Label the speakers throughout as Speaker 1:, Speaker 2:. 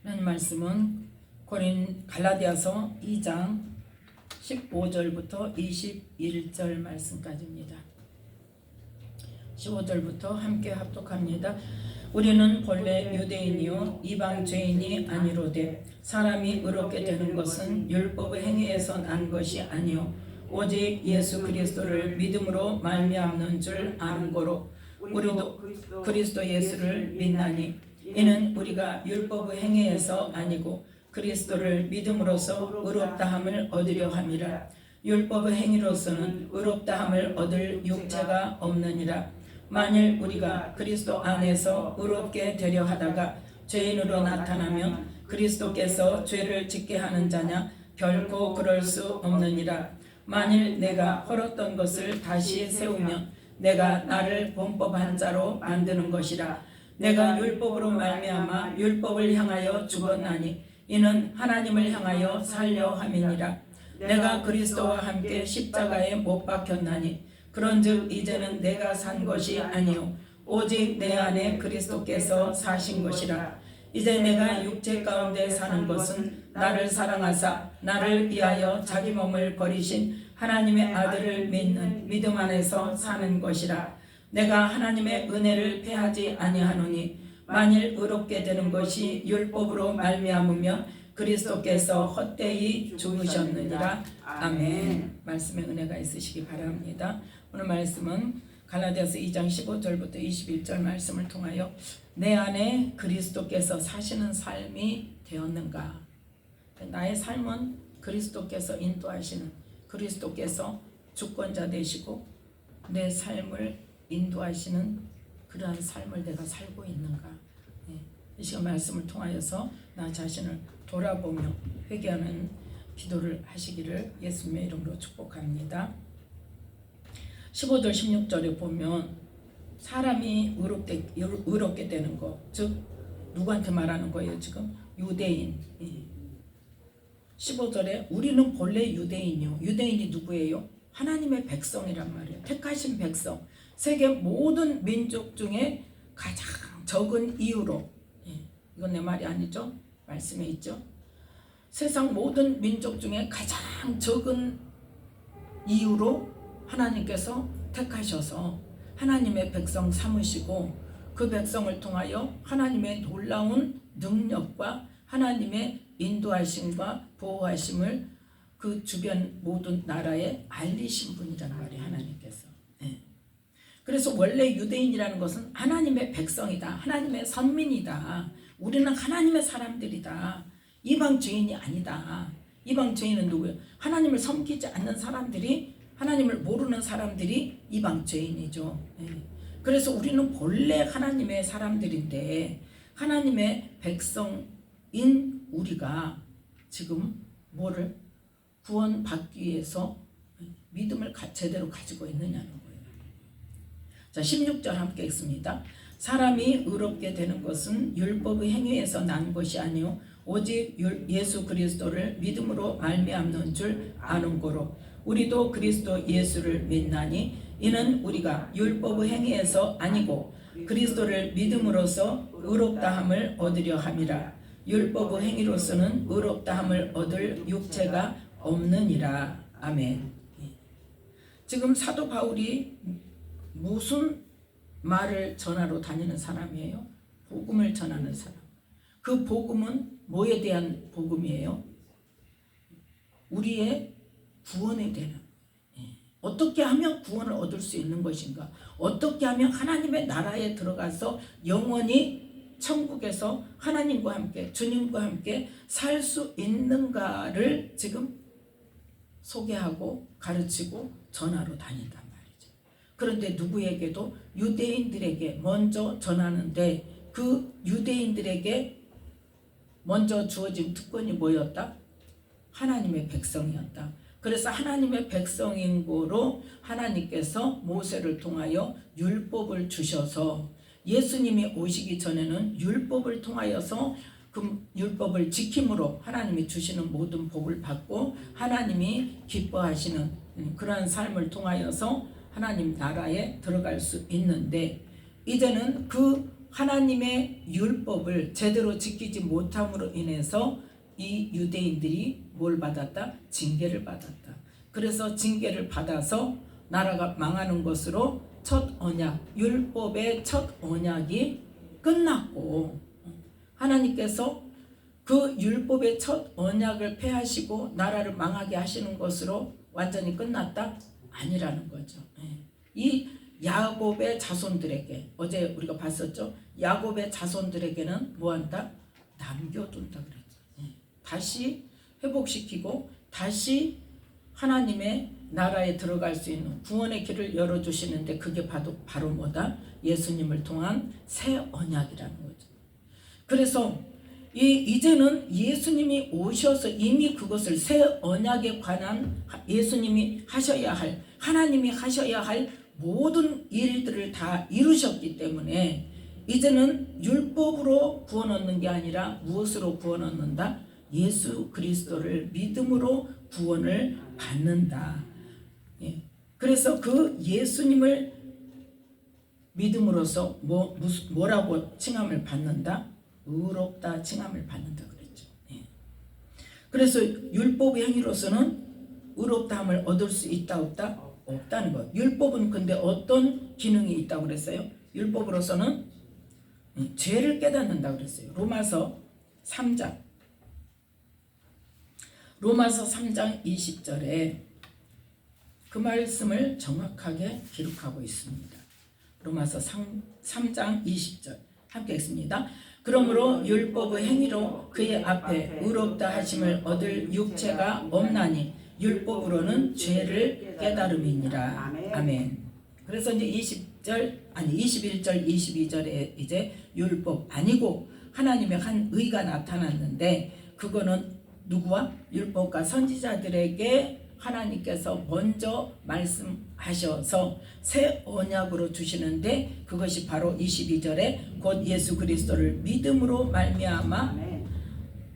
Speaker 1: 하나님 말씀은 갈라디아서 2장 15절부터 21절 말씀까지입니다. 15절부터 함께 합독합니다. 우리는 본래 유대인이요 이방 죄인이 아니로되 사람이 의롭게 되는 것은 율법의 행위에서 난 것이 아니요 오직 예수 그리스도를 믿음으로 말미암는 줄 아는 거로 우리도 그리스도 예수를 믿나니 이는 우리가 율법의 행위에서 아니고 그리스도를 믿음으로써 의롭다함을 얻으려 함이라. 율법의 행위로서는 의롭다함을 얻을 육체가 없느니라. 만일 우리가 그리스도 안에서 의롭게 되려 하다가 죄인으로 나타나면 그리스도께서 죄를 짓게 하는 자냐? 결코 그럴 수 없느니라. 만일 내가 헐었던 것을 다시 세우면 내가 나를 범법한 자로 만드는 것이라. 내가 율법으로 말미암아 율법을 향하여 죽었나니 이는 하나님을 향하여 살려 함이니라. 내가 그리스도와 함께 십자가에 못 박혔나니 그런즉 이제는 내가 산 것이 아니요 오직 내 안에 그리스도께서 사신 것이라. 이제 내가 육체 가운데 사는 것은 나를 사랑하사 나를 위하여 자기 몸을 버리신 하나님의 아들을 믿는 믿음 안에서 사는 것이라. 내가 하나님의 은혜를 패하지 아니하노니 만일 의롭게 되는 것이 율법으로 말미암으면 그리스도께서 헛되이 죽으셨느니라. 아멘. 말씀에 은혜가 있으시기 바랍니다. 오늘 말씀은 갈라디아서 2장 15절부터 21절 말씀을 통하여 내 안에 그리스도께서 사시는 삶이 되었는가. 나의 삶은 그리스도께서 인도하시는, 그리스도께서 주권자 되시고 내 삶을 인도하시는 그러한 삶을 내가 살고 있는가. 이 시간 말씀을 통하여서 나 자신을 돌아보며 회개하는 기도를 하시기를 예수님의 이름으로 축복합니다. 15절 16절에 보면 사람이 의롭게 되는 것, 즉 누구한테 말하는 거예요? 지금 유대인. 15절에 우리는 본래 유대인이요. 유대인이 누구예요? 하나님의 백성이란 말이에요. 택하신 백성. 세계 모든 민족 중에 가장 적은 이유로, 이건 내 말이 아니죠? 말씀에 있죠? 세상 모든 민족 중에 가장 적은 이유로 하나님께서 택하셔서 하나님의 백성 삼으시고 그 백성을 통하여 하나님의 놀라운 능력과 하나님의 인도하심과 보호하심을 그 주변 모든 나라에 알리신 분이란 말이에요. 하나님께서. 그래서 원래 유대인이라는 것은 하나님의 백성이다. 하나님의 선민이다. 우리는 하나님의 사람들이다. 이방 죄인이 아니다. 이방 죄인은 누구예요? 하나님을 섬기지 않는 사람들이, 하나님을 모르는 사람들이 이방 죄인이죠. 그래서 우리는 본래 하나님의 사람들인데 하나님의 백성인 우리가 지금 뭐를 구원받기 위해서 믿음을 제대로 가지고 있느냐는 거예요. 자, 16절 함께 읽습니다. 사람이 의롭게 되는 것은 율법의 행위에서 난 것이 아니요 오직 예수 그리스도를 믿음으로 말미암는 줄 아는 거로 우리도 그리스도 예수를 믿나니 이는 우리가 율법의 행위에서 아니고 그리스도를 믿음으로써 의롭다함을 얻으려 함이라. 율법의 행위로서는 의롭다함을 얻을 육체가 없느니라. 아멘. 지금 사도 바울이 무슨 말을 전하러 다니는 사람이에요? 복음을 전하는 사람. 그 복음은 뭐에 대한 복음이에요? 우리의 구원에 대한. 어떻게 하면 구원을 얻을 수 있는 것인가? 어떻게 하면 하나님의 나라에 들어가서 영원히 천국에서 하나님과 함께, 주님과 함께 살 수 있는가를 지금 소개하고 가르치고 전하러 다닌단 말이죠. 그런데 누구에게도 유대인들에게 먼저 전하는데 그 유대인들에게 먼저 주어진 특권이 뭐였다? 하나님의 백성이었다. 그래서 하나님의 백성인 거로 하나님께서 모세를 통하여 율법을 주셔서 예수님이 오시기 전에는 율법을 통하여서 그 율법을 지킴으로 하나님이 주시는 모든 복을 받고 하나님이 기뻐하시는 그러한 삶을 통하여서 하나님 나라에 들어갈 수 있는데 이제는 그 하나님의 율법을 제대로 지키지 못함으로 인해서 이 유대인들이 뭘 받았다? 징계를 받았다. 그래서 징계를 받아서 나라가 망하는 것으로 첫 언약, 율법의 첫 언약이 끝났고, 하나님께서 그 율법의 첫 언약을 폐하시고 나라를 망하게 하시는 것으로 완전히 끝났다? 아니라는 거죠. 이 야곱의 자손들에게, 어제 우리가 봤었죠? 야곱의 자손들에게는 뭐한다? 남겨둔다 그랬죠. 다시 회복시키고 다시 하나님의 나라에 들어갈 수 있는 구원의 길을 열어주시는데, 그게 바로 뭐다? 예수님을 통한 새 언약이라는 거죠. 그래서 이제는 예수님이 오셔서 이미 그것을 새 언약에 관한 예수님이 하셔야 할, 하나님이 하셔야 할 모든 일들을 다 이루셨기 때문에 이제는 율법으로 구원 얻는 게 아니라 무엇으로 구원 얻는다? 예수 그리스도를 믿음으로 구원을 받는다. 그래서 그 예수님을 믿음으로써 뭐라고 칭함을 받는다? 의롭다 칭함을 받는다 그랬죠. 그래서 율법의 행위로서는 의롭다함을 얻을 수 있다 없다? 없다는 거예요. 율법은 근데 어떤 기능이 있다고 그랬어요? 율법으로서는 죄를 깨닫는다 그랬어요. 로마서 3장 20절에 그 말씀을 정확하게 기록하고 있습니다. 로마서 3장 20절 함께 읽습니다. 그러므로 율법의 행위로 그의 앞에 의롭다 하심을 얻을 육체가 없나니 율법으로는 죄를 깨달음이니라. 아멘. 그래서 이제 21절 22절에 이제 율법 아니고 하나님의 한 의가 나타났는데, 그거는 누구와? 율법과 선지자들에게 하나님께서 먼저 말씀하셔서 새 언약으로 주시는데, 그것이 바로 22절에 곧 예수 그리스도를 믿음으로 말미암아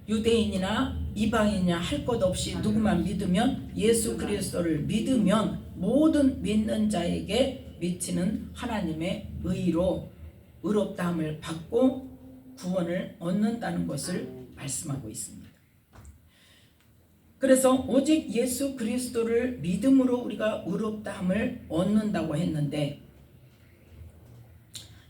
Speaker 1: 유대인이나 이방인이냐 할 것 없이 누구만 믿으면, 예수 그리스도를 믿으면 모든 믿는 자에게 미치는 하나님의 의로 의롭다함을 받고 구원을 얻는다는 것을 말씀하고 있습니다. 그래서 오직 예수 그리스도를 믿음으로 우리가 의롭다함을 얻는다고 했는데,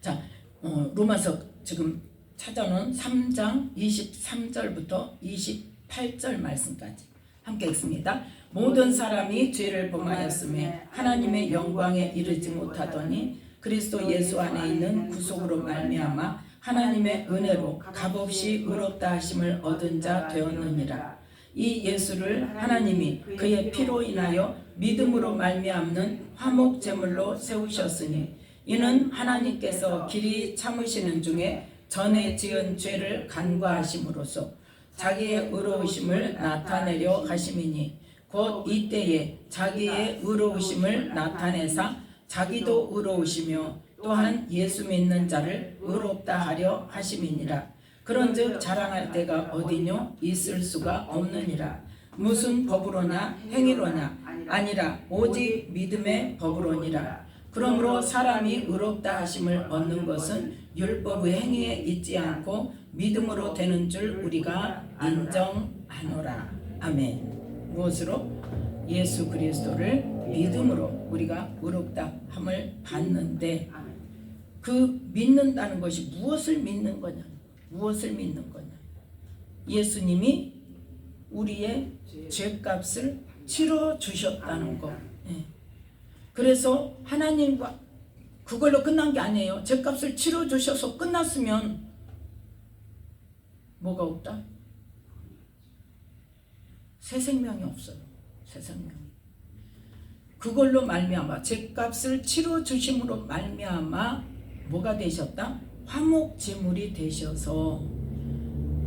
Speaker 1: 자, 로마서 지금 찾아놓은 3장 23절부터 28절 말씀까지 함께 읽습니다. 모든 사람이 죄를 범하였음에 하나님의 영광에 이르지 못하더니 그리스도 예수 안에 있는 구속으로 말미암아 하나님의 은혜로 값없이 의롭다 하심을 얻은 자 되었느니라. 이 예수를 하나님이 그의 피로 인하여 믿음으로 말미암는 화목 제물로 세우셨으니, 이는 하나님께서 길이 참으시는 중에 전에 지은 죄를 간과하심으로써 자기의 의로우심을 나타내려 하심이니, 곧 이때에 자기의 의로우심을 나타내사 자기도 의로우시며 또한 예수 믿는 자를 의롭다 하려 하심이니라. 그런즉 자랑할 데가 어디뇨? 있을 수가 없느니라. 무슨 법으로냐? 행위로냐? 아니라 오직 믿음의 법으로니라. 그러므로 사람이 의롭다 하심을 얻는 것은 율법의 행위에 있지 않고 믿음으로 되는 줄 우리가 인정하노라. 아멘. 무엇으로? 예수 그리스도를 믿음으로 우리가 의롭다함을 받는데, 그 믿는다는 것이 무엇을 믿는 거냐? 무엇을 믿는 거냐? 예수님이 우리의 죄값을 치러 주셨다는 거. 그래서 하나님과 그걸로 끝난 게 아니에요. 죄값을 치러 주셔서 끝났으면 뭐가 없다? 새 생명이 없어요. 새 생명이. 그걸로 말미암아 죄값을 치러 주심으로 말미암아 뭐가 되셨다? 화목 제물이 되셔서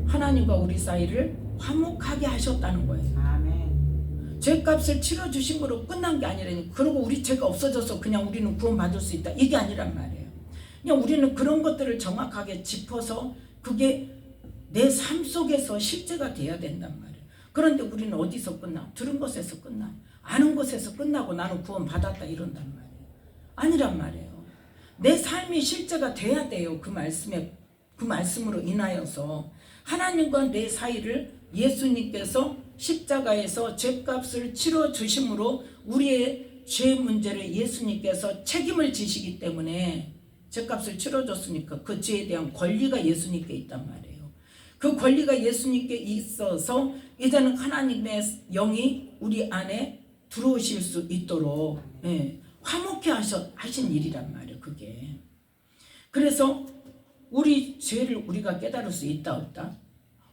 Speaker 1: 하나님과 우리 사이를 화목하게 하셨다는 거예요. 아멘. 죄값을 치러 주심으로 끝난 게 아니라니. 그리고 우리 죄가 없어져서 그냥 우리는 구원받을 수 있다, 이게 아니란 말이에요. 그냥 우리는 그런 것들을 정확하게 짚어서 그게 내 삶 속에서 실제가 돼야 된단 말이에요. 그런데 우리는 어디서 끝나? 들은 것에서 끝나, 아는 것에서 끝나고 나는 구원 받았다 이런단 말이에요. 아니란 말이에요. 내 삶이 실제가 돼야 돼요. 그 말씀으로 인하여서 하나님과 내 사이를 예수님께서 십자가에서 죄값을 치러 주심으로 우리의 죄 문제를 예수님께서 책임을 지시기 때문에 죄값을 치러줬으니까 그 죄에 대한 권리가 예수님께 있단 말이에요. 그 권리가 예수님께 있어서 이제는 하나님의 영이 우리 안에 들어오실 수 있도록 화목케 하신 일이란 말이에요. 그게. 그래서 우리 죄를 우리가 깨달을 수 있다 없다?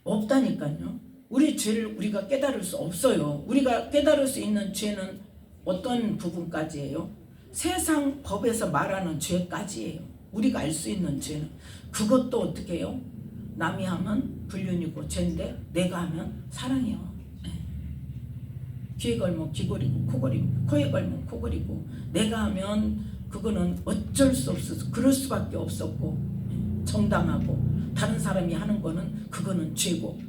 Speaker 1: 없다니까요. 우리 죄를 우리가 깨달을 수 없어요. 우리가 깨달을 수 있는 죄는 어떤 부분까지예요? 세상 법에서 말하는 죄까지예요. 우리가 알 수 있는 죄는. 그것도 어떻게 해요? 남이 하면 불륜이고 죄인데 내가 하면 사랑이요. 귀에 걸면 귀걸이고 코에 걸면 코걸이고 내가 하면 그거는 어쩔 수 없어서 그럴 수밖에 없었고 정당하고 다른 사람이 하는 거는 그거는 죄고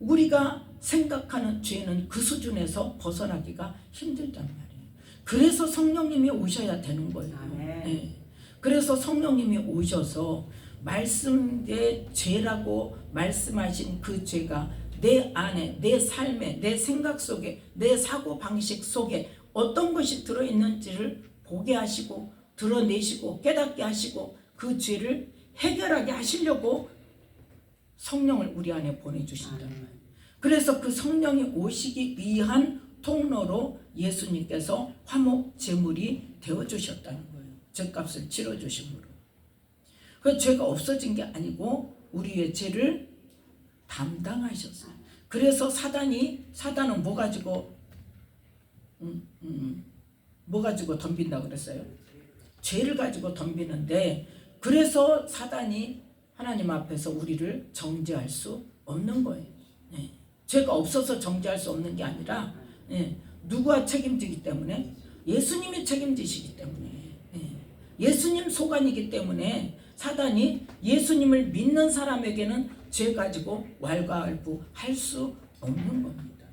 Speaker 1: 우리가 생각하는 죄는 그 수준에서 벗어나기가 힘들단 말이에요. 그래서 성령님이 오셔야 되는 거예요. 그래서 성령님이 오셔서 말씀의 죄라고 말씀하신 그 죄가 내 안에, 내 삶에, 내 생각 속에, 내 사고방식 속에 어떤 것이 들어있는지를 보게 하시고 드러내시고 깨닫게 하시고 그 죄를 해결하게 하시려고 성령을 우리 안에 보내주신단 말이에요. 그래서 그 성령이 오시기 위한 통로로 예수님께서 화목 제물이 되어주셨다는 거예요. 죄값을 치러주심으로. 그 죄가 없어진 게 아니고 우리의 죄를 담당하셨어요. 그래서 사단은 뭐 가지고 덤빈다 그랬어요? 죄를 가지고 덤비는데 그래서 사단이 하나님 앞에서 우리를 정죄할 수 없는 거예요. 죄가 없어서 정죄할 수 없는 게 아니라 누가 책임지기 때문에? 예수님이 책임지시기 때문에 예수님 소관이기 때문에 사단이 예수님을 믿는 사람에게는 죄 가지고 왈가왈부할 수 없는 겁니다.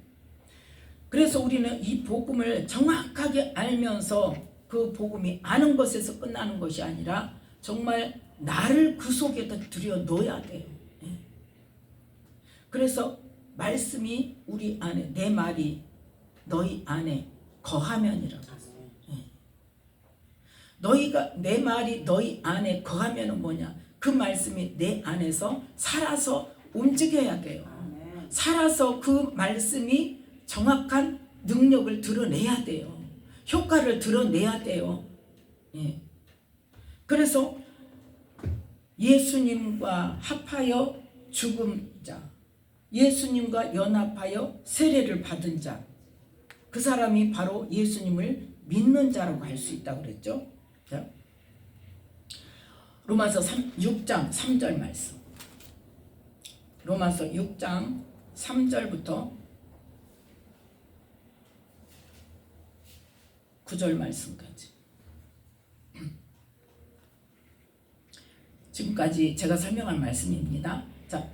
Speaker 1: 그래서 우리는 이 복음을 정확하게 알면서 그 복음이 아는 것에서 끝나는 것이 아니라 정말 나를 그 속에다 들여놓아야 돼요. 그래서 말씀이 우리 안에 내 말이 너희 안에 거하면이라고. 내 말이 너희 안에 거하면은 뭐냐? 그 말씀이 내 안에서 살아서 움직여야 돼요. 살아서 그 말씀이 정확한 능력을 드러내야 돼요. 효과를 드러내야 돼요. 그래서 예수님과 합하여 죽은 자, 예수님과 연합하여 세례를 받은 자, 그 사람이 바로 예수님을 믿는 자라고 할 수 있다고 그랬죠. 자, 로마서 6장 3절 말씀. 로마서 6장 3절부터 9절 말씀까지. 지금까지 제가 설명한 말씀입니다. 자,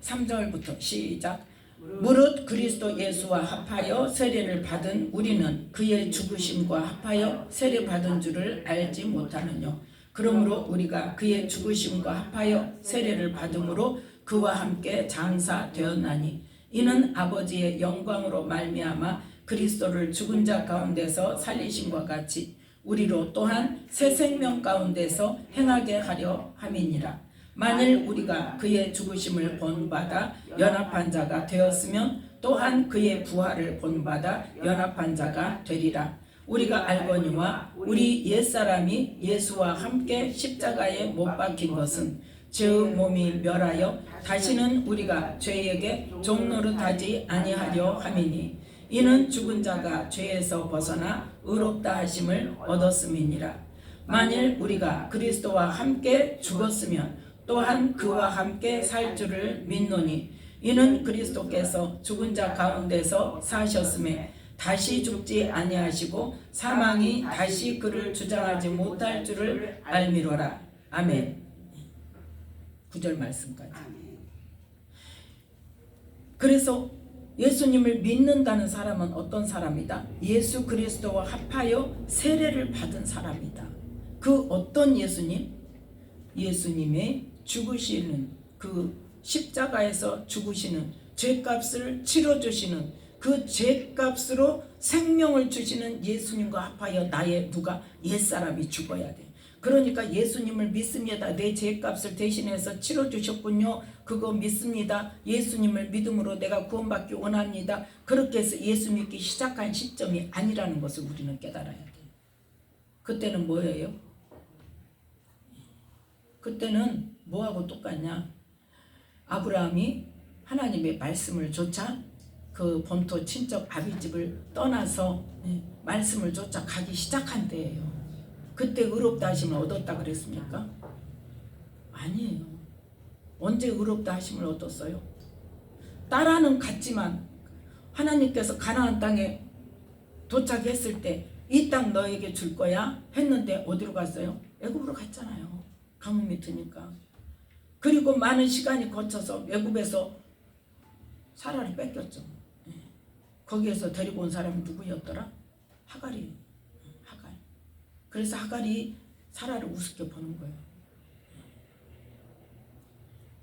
Speaker 1: 3절부터 시작. 무릇 그리스도 예수와 합하여 세례를 받은 우리는 그의 죽으심과 합하여 세례 받은 줄을 알지 못하느뇨. 그러므로 우리가 그의 죽으심과 합하여 세례를 받음으로 그와 함께 장사되었나니 이는 아버지의 영광으로 말미암아 그리스도를 죽은 자 가운데서 살리심과 같이 우리로 또한 새 생명 가운데서 행하게 하려 함이니라. 만일 우리가 그의 죽으심을 본받아 연합한 자가 되었으면 또한 그의 부활을 본받아 연합한 자가 되리라. 우리가 알거니와 우리 옛사람이 예수와 함께 십자가에 못 박힌 것은 죄의 몸이 멸하여 다시는 우리가 죄에게 종노릇하지 아니하려 함이니 이는 죽은 자가 죄에서 벗어나 의롭다 하심을 얻었음이니라. 만일 우리가 그리스도와 함께 죽었으면 또한 그와 함께 살 줄을 믿노니 이는 그리스도께서 죽은 자 가운데서 사셨음에 다시 죽지 아니하시고 사망이 다시 그를 주장하지 못할 줄을 알미로라. 아멘. 9절 말씀까지. 그래서 예수님을 믿는다는 사람은 어떤 사람이다? 예수 그리스도와 합하여 세례를 받은 사람이다. 그 어떤 예수님? 예수님의 죽으시는 그 십자가에서 죽으시는 죄값을 치러주시는 그 죄값으로 생명을 주시는 예수님과 합하여 나의 누가 옛사람이 죽어야 돼. 그러니까 예수님을 믿습니다. 내 죄값을 대신해서 치러주셨군요. 그거 믿습니다. 예수님을 믿음으로 내가 구원받기 원합니다. 그렇게 해서 예수 믿기 시작한 시점이 아니라는 것을 우리는 깨달아야 돼. 그때는 뭐예요? 그때는 뭐하고 똑같냐? 아브라함이 하나님의 말씀을 쫓아 그 본토 친척 아비집을 떠나서 말씀을 쫓아 가기 시작한 때예요. 그때 의롭다 하심을 얻었다 그랬습니까? 아니에요. 언제 의롭다 하심을 얻었어요? 따라는 갔지만 하나님께서 가나안 땅에 도착했을 때 이 땅 너에게 줄 거야 했는데 어디로 갔어요? 애굽으로 갔잖아요. 가뭄 밑이니까. 그리고 많은 시간이 거쳐서 애굽에서 사라를 뺏겼죠. 거기에서 데리고 온 사람이 누구였더라? 하갈이. 하갈. 그래서 하갈이 사라를 우습게 보는 거예요.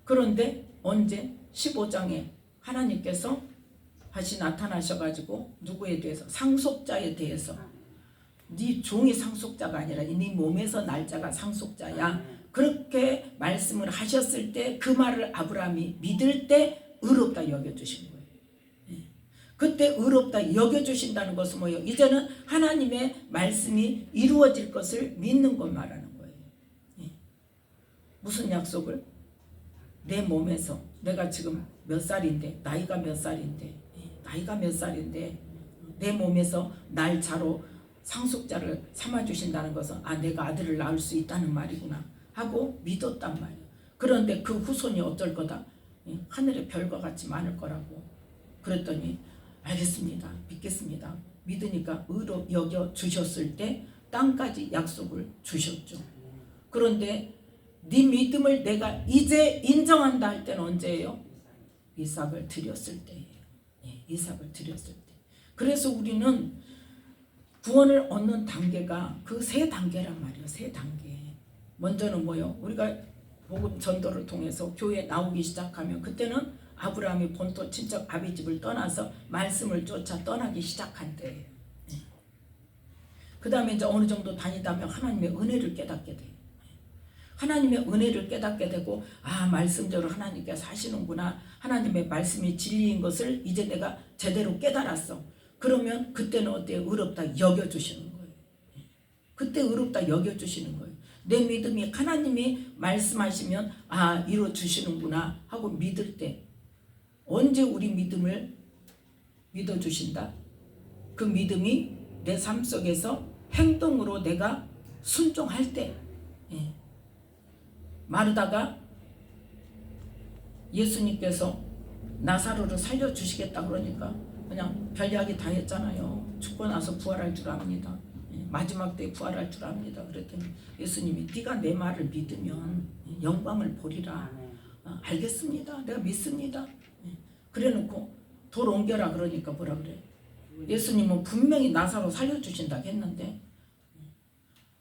Speaker 1: 그런데 언제? 15장에 하나님께서 다시 나타나셔가지고 누구에 대해서? 상속자에 대해서. 네 종이 상속자가 아니라 네 몸에서 날 자가 상속자야. 그렇게 말씀을 하셨을 때 그 말을 아브라함이 믿을 때 의롭다 여겨주신 거예요. 그때 의롭다 여겨주신다는 것은 뭐예요? 이제는 하나님의 말씀이 이루어질 것을 믿는 것 말하는 거예요. 무슨 약속을? 내 몸에서 내가 지금 몇 살인데 나이가 몇 살인데 내 몸에서 날 자로 상속자를 삼아주신다는 것은 내가 아들을 낳을 수 있다는 말이구나 하고 믿었단 말이에요. 그런데 그 후손이 어떨 거다? 하늘의 별과 같이 많을 거라고. 그랬더니 알겠습니다. 믿겠습니다. 믿으니까 의로 여겨주셨을 때 땅까지 약속을 주셨죠. 그런데 네 믿음을 내가 이제 인정한다 할 때는 언제예요? 이삭을 드렸을 때예요. 이삭을 드렸을 때. 그래서 우리는 구원을 얻는 단계가 그 세 단계란 말이에요. 세 단계. 먼저는 뭐요? 우리가 복음 전도를 통해서 교회에 나오기 시작하면 그때는 아브라함이 본토 친척 아비집을 떠나서 말씀을 쫓아 떠나기 시작한 때예요. 그 다음에 이제 어느 정도 다니다면 하나님의 은혜를 깨닫게 돼요. 하나님의 은혜를 깨닫게 되고 말씀대로 하나님께서 하시는구나. 하나님의 말씀이 진리인 것을 이제 내가 제대로 깨달았어. 그러면 그때는 어때요? 의롭다 여겨주시는 거예요. 그때 의롭다 여겨주시는 거예요. 내 믿음이 하나님이 말씀하시면 이루어주시는구나 하고 믿을 때 언제 우리 믿음을 믿어주신다? 그 믿음이 내 삶 속에서 행동으로 내가 순종할 때. 마르다가 예수님께서 나사로를 살려주시겠다 그러니까 그냥 별 이야기 다 했잖아요. 죽고 나서 부활할 줄 압니다. 마지막 때에 부활할 줄 압니다. 그랬더니 예수님이 네가 내 말을 믿으면 영광을 보리라. 알겠습니다. 내가 믿습니다. 그래놓고 돌 옮겨라 그러니까 뭐라 그래? 예수님은 분명히 나사로 살려주신다 했는데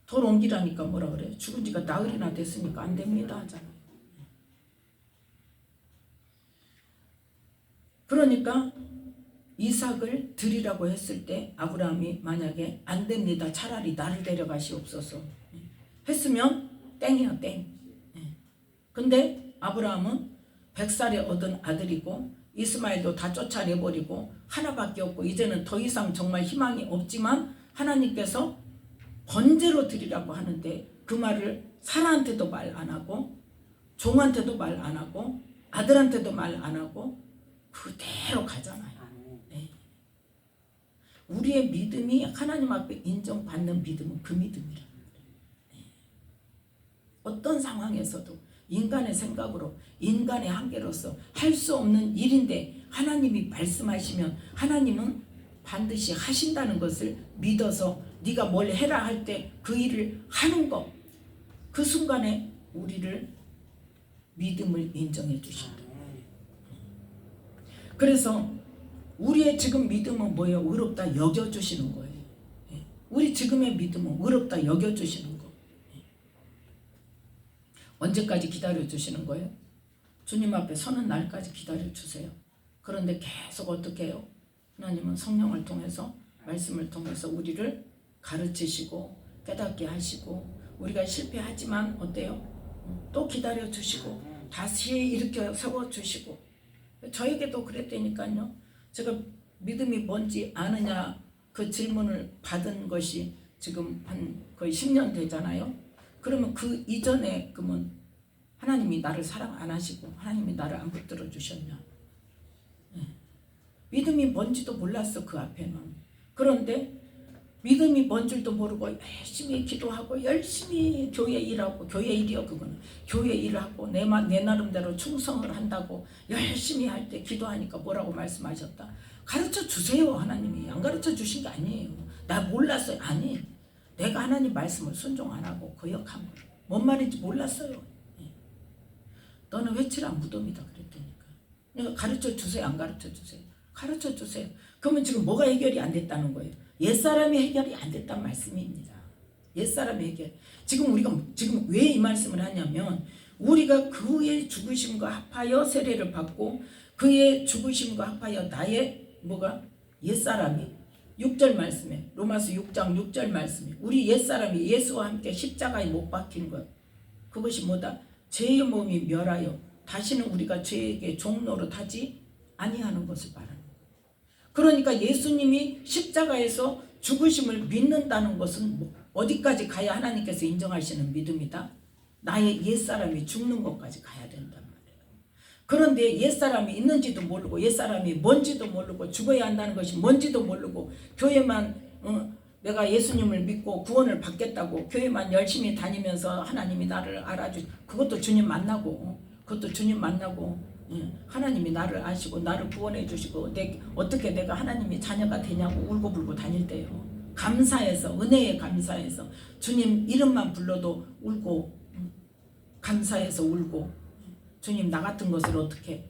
Speaker 1: 돌 옮기라니까 뭐라 그래? 죽은 지가 나흘이나 됐으니까 안 됩니다 하잖아요. 그러니까 이삭을 드리라고 했을 때 아브라함이 만약에 안 됩니다. 차라리 나를 데려가시옵소서 했으면 땡이야 땡. 근데 아브라함은 100살에 얻은 아들이고 이스마엘도 다 쫓아내버리고 하나밖에 없고 이제는 더 이상 정말 희망이 없지만 하나님께서 번제로 드리라고 하는데 그 말을 사라한테도 말 안 하고 종한테도 말 안 하고 아들한테도 말 안 하고 그대로 가잖아요. 우리의 믿음이 하나님 앞에 인정받는 믿음은 그 믿음이라. 어떤 상황에서도 인간의 생각으로 인간의 한계로서 할 수 없는 일인데 하나님이 말씀하시면 하나님은 반드시 하신다는 것을 믿어서 네가 뭘 해라 할 때 그 일을 하는 것, 그 순간에 우리를 믿음을 인정해 주신다. 그래서 우리의 지금 믿음은 뭐예요? 의롭다 여겨주시는 거예요. 우리 지금의 믿음은 의롭다 여겨주시는 거. 언제까지 기다려 주시는 거예요? 주님 앞에 서는 날까지 기다려 주세요. 그런데 계속 어떻게 해요? 하나님은 성령을 통해서 말씀을 통해서 우리를 가르치시고 깨닫게 하시고 우리가 실패하지만 어때요? 또 기다려 주시고 다시 일으켜 세워 주시고 저에게도 그랬다니까요. 제가 믿음이 뭔지 아느냐 그 질문을 받은 것이 지금 한 거의 10년 되잖아요. 그러면 그 이전에 그러면 하나님이 나를 사랑 안 하시고 하나님이 나를 안 붙들어 주셨냐. 믿음이 뭔지도 몰랐어 그 앞에는. 그런데 믿음이 뭔 줄도 모르고 열심히 기도하고 열심히 교회 일하고 교회 일이요 그거는 교회 일을 하고 내 나름대로 충성을 한다고 열심히 할 때 기도하니까 뭐라고 말씀하셨다. 가르쳐 주세요. 하나님이 안 가르쳐 주신 게 아니에요. 나 몰랐어요. 아니 내가 하나님 말씀을 순종 안 하고 거역한 거예요. 뭔 말인지 몰랐어요. 너는 회칠한 무덤이다 그랬다니까. 내가 가르쳐 주세요. 안 가르쳐 주세요. 가르쳐 주세요. 그러면 지금 뭐가 해결이 안 됐다는 거예요. 옛사람이 해결이 안 됐단 말씀입니다. 옛사람의 해결. 지금 우리가 지금 왜 이 말씀을 하냐면 우리가 그의 죽으심과 합하여 세례를 받고 그의 죽으심과 합하여 나의 뭐가 옛사람이 6절 말씀에 로마서 6장 6절 말씀에 우리 옛사람이 예수와 함께 십자가에 못 박힌 것 그것이 뭐다? 죄의 몸이 멸하여 다시는 우리가 죄에게 종노릇하지 아니하는 것을 말하는 거예요. 그러니까 예수님이 십자가에서 죽으심을 믿는다는 것은 어디까지 가야 하나님께서 인정하시는 믿음이다? 나의 옛사람이 죽는 것까지 가야 된단 말이에요. 그런데 옛사람이 있는지도 모르고 옛사람이 뭔지도 모르고 죽어야 한다는 것이 뭔지도 모르고 교회만 내가 예수님을 믿고 구원을 받겠다고 교회만 열심히 다니면서 하나님이 나를 알아주 그것도 주님 만나고 그것도 주님 만나고 하나님이 나를 아시고 나를 구원해 주시고 어떻게 내가 하나님의 자녀가 되냐고 울고불고 다닐 때요. 감사해서 은혜에 감사해서 주님 이름만 불러도 울고 감사해서 울고 주님 나 같은 것을 어떻게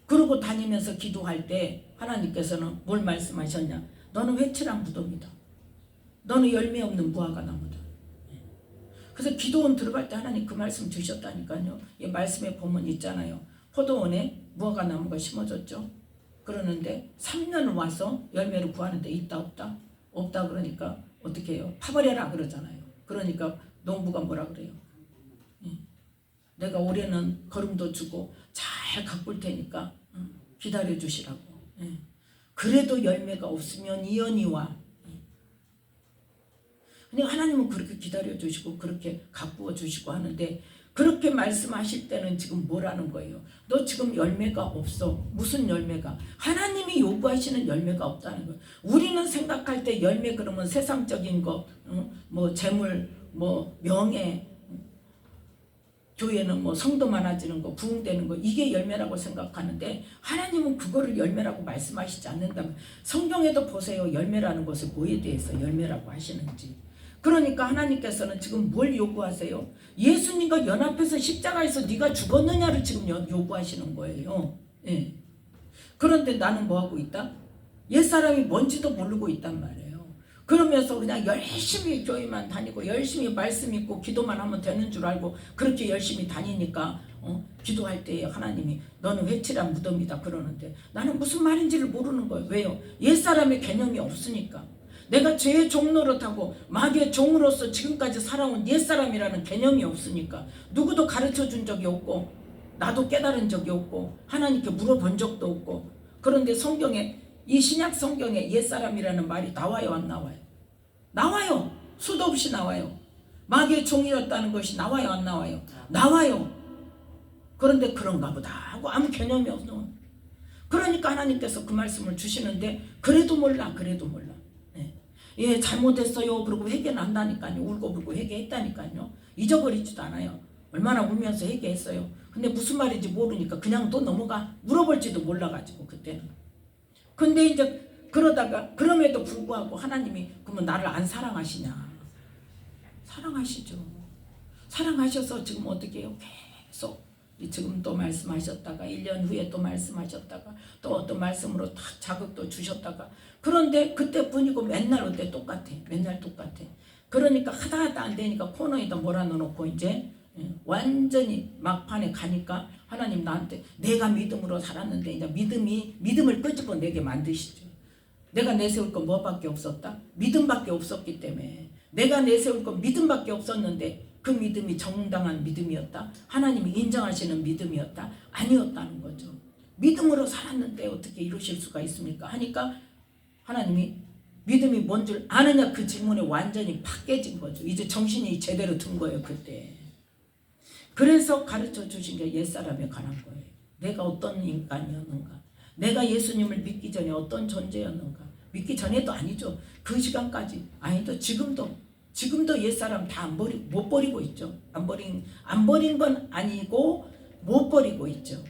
Speaker 1: 그러고 다니면서 기도할 때 하나님께서는 뭘 말씀하셨냐. 너는 회칠한 무덤이다. 너는 열매 없는 무화과 나무다. 그래서 기도원 들어갈 때 하나님 그 말씀 주셨다니까요. 이 말씀에 보면 있잖아요. 포도원에 무화과 나무가 심어졌죠. 그러는데 3년을 와서 열매를 구하는데 있다 없다? 없다 그러니까 어떻게 해요? 파버려라 그러잖아요. 그러니까 농부가 뭐라 그래요? 내가 올해는 거름도 주고 잘 가꿀 테니까 기다려 주시라고. 그래도 열매가 없으면 이언이와 그러니까 하나님은 그렇게 기다려 주시고 그렇게 가꾸어 주시고 하는데 그렇게 말씀하실 때는 지금 뭐라는 거예요? 너 지금 열매가 없어. 무슨 열매가? 하나님이 요구하시는 열매가 없다는 거예요. 우리는 생각할 때 열매 그러면 세상적인 거, 뭐 재물, 뭐 명예, 교회는 뭐 성도 많아지는 거, 부흥되는 거 이게 열매라고 생각하는데 하나님은 그거를 열매라고 말씀하시지 않는다면 성경에도 보세요. 열매라는 것을 뭐에 대해서 열매라고 하시는지. 그러니까 하나님께서는 지금 뭘 요구하세요? 예수님과 연합해서 십자가에서 네가 죽었느냐를 지금 요구하시는 거예요. 예. 그런데 나는 뭐하고 있다? 옛사람이 뭔지도 모르고 있단 말이에요. 그러면서 그냥 열심히 교회만 다니고 열심히 말씀 읽고 기도만 하면 되는 줄 알고 그렇게 열심히 다니니까 기도할 때 하나님이 너는 회칠한 무덤이다 그러는데 나는 무슨 말인지를 모르는 거예요. 왜요? 옛사람의 개념이 없으니까. 내가 죄의 종노릇하고 마귀의 종으로서 지금까지 살아온 옛사람이라는 개념이 없으니까 누구도 가르쳐준 적이 없고 나도 깨달은 적이 없고 하나님께 물어본 적도 없고 그런데 성경에 이 신약 성경에 옛사람이라는 말이 나와요 안 나와요? 나와요. 수도 없이 나와요. 마귀의 종이었다는 것이 나와요 안 나와요? 나와요. 그런데 그런가 보다 하고 아무 개념이 없어. 그러니까 하나님께서 그 말씀을 주시는데 그래도 몰라 그래도 몰라. 예, 잘못했어요. 그러고 회개는 한다니까요. 울고불고 회개했다니까요. 잊어버리지도 않아요. 얼마나 울면서 회개했어요. 근데 무슨 말인지 모르니까 그냥 또 넘어가. 물어볼지도 몰라가지고 그때는. 근데 이제 그러다가 그럼에도 불구하고 하나님이 그러면 나를 안 사랑하시냐. 사랑하시죠. 사랑하셔서 지금 어떻게 해요? 계속 지금 또 말씀하셨다가 1년 후에 또 말씀하셨다가 또 어떤 말씀으로 딱 자극도 주셨다가 그런데 그때뿐이고 맨날 어때 똑같아. 맨날 똑같아. 그러니까 하다 안 되니까 코너에다 몰아넣어놓고 이제 완전히 막판에 가니까 하나님 나한테 내가 믿음으로 살았는데 이제 믿음을 끄집어 내게 만드시죠. 내가 내세울 건 뭐밖에 없었다? 믿음밖에 없었기 때문에 내가 내세울 건 믿음밖에 없었는데 그 믿음이 정당한 믿음이었다? 하나님이 인정하시는 믿음이었다? 아니었다는 거죠. 믿음으로 살았는데 어떻게 이루실 수가 있습니까? 하니까 하나님이 믿음이 뭔 줄 아느냐 그 질문에 완전히 팍 깨진 거죠. 이제 정신이 제대로 든 거예요 그때. 그래서 가르쳐 주신 게 옛사람에 관한 거예요. 내가 어떤 인간이었는가, 내가 예수님을 믿기 전에 어떤 존재였는가. 믿기 전에도 아니죠. 그 시간까지 아니죠. 지금도 옛사람 다 못 버리고 있죠. 안 버린 건 아니고 못 버리고 있죠.